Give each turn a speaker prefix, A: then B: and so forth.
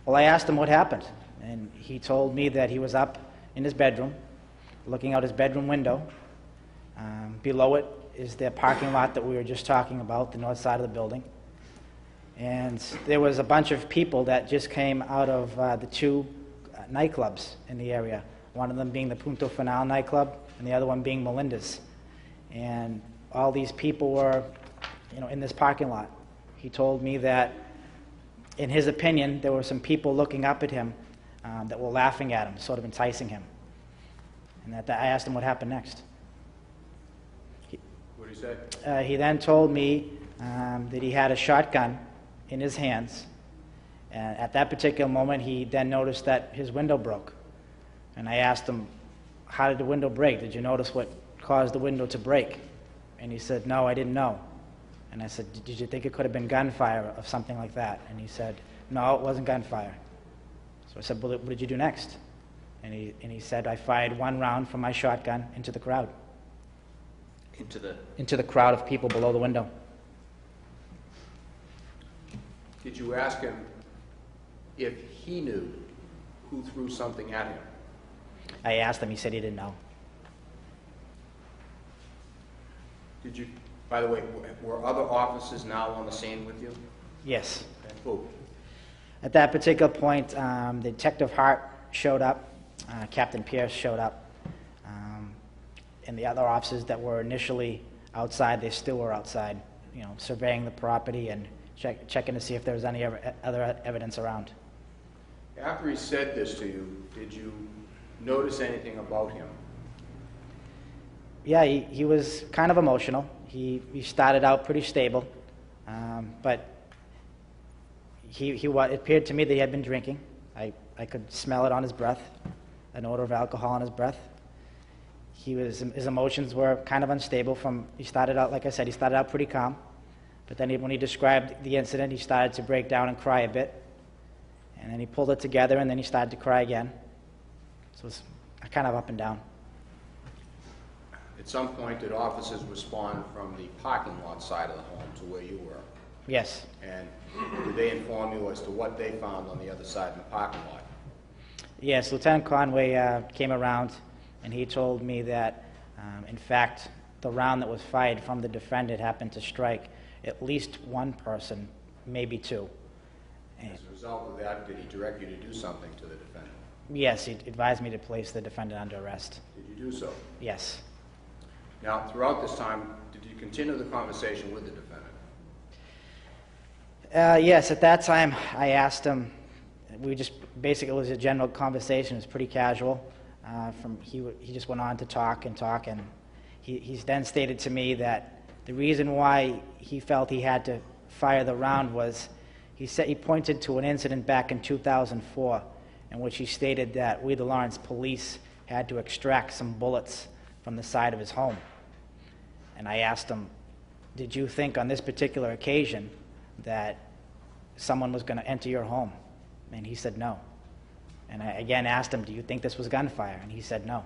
A: Well, I asked him what happened, and he told me that he was up in his bedroom, looking out his bedroom window. Below it is the parking lot that we were just talking about, the north side of the building. And there was a bunch of people that just came out of the two nightclubs in the area, one of them being the Punto Final nightclub and the other one being Melinda's. And all these people were, in this parking lot. He told me that, in his opinion, there were some people looking up at him that were laughing at him, sort of enticing him. And I asked him what happened next.
B: What did he say?
A: He then told me that he had a shotgun in his hands. And at that particular moment, he then noticed that his window broke. And I asked him, how did the window break? Did you notice what caused the window to break? And he said, no, I didn't know. And I said, did you think it could have been gunfire or something like that? And he said, no, it wasn't gunfire. So I said, well, what did you do next? And he said, I fired one round from my shotgun into the crowd. Into the crowd of people below the window.
B: Did you ask him if he knew who threw something at him?
A: I asked him. He said he didn't know.
B: Did you, by the way, were other officers now on the scene with you?
A: Yes.
B: And who?
A: At that particular point, Detective Hart showed up, Captain Pierce showed up, and the other officers that were initially outside, they still were outside, surveying the property and checking to see if there was any other evidence around.
B: After he said this to you, did you notice anything about him?
A: Yeah, he was kind of emotional. He started out pretty stable, but it appeared to me that he had been drinking. I could smell it on his breath, an odor of alcohol on his breath. His emotions were kind of unstable. He started out, like I said, he started out pretty calm, but then when he described the incident, he started to break down and cry a bit, and then he pulled it together, and then he started to cry again. So it was kind of up and down.
B: At some point, did officers respond from the parking lot side of the home to where you were?
A: Yes.
B: And did they inform you as to what they found on the other side of the parking lot?
A: Yes, Lieutenant Conway came around, and he told me that, in fact, the round that was fired from the defendant happened to strike at least one person, maybe two.
B: As a result of that, did he direct you to do something to the defendant?
A: Yes, he advised me to place the defendant under arrest.
B: Did you do so?
A: Yes.
B: Now, throughout this time, did you continue the conversation with the defendant?
A: Yes, at that time, I asked him, basically it was a general conversation, it was pretty casual. He just went on to talk, and he's then stated to me that the reason why he felt he had to fire the round was, he pointed to an incident back in 2004 in which he stated that we, the Lawrence police, had to extract some bullets from the side of his home. And I asked him, did you think on this particular occasion that someone was going to enter your home? And he said no. And I again asked him, do you think this was gunfire? And he said no.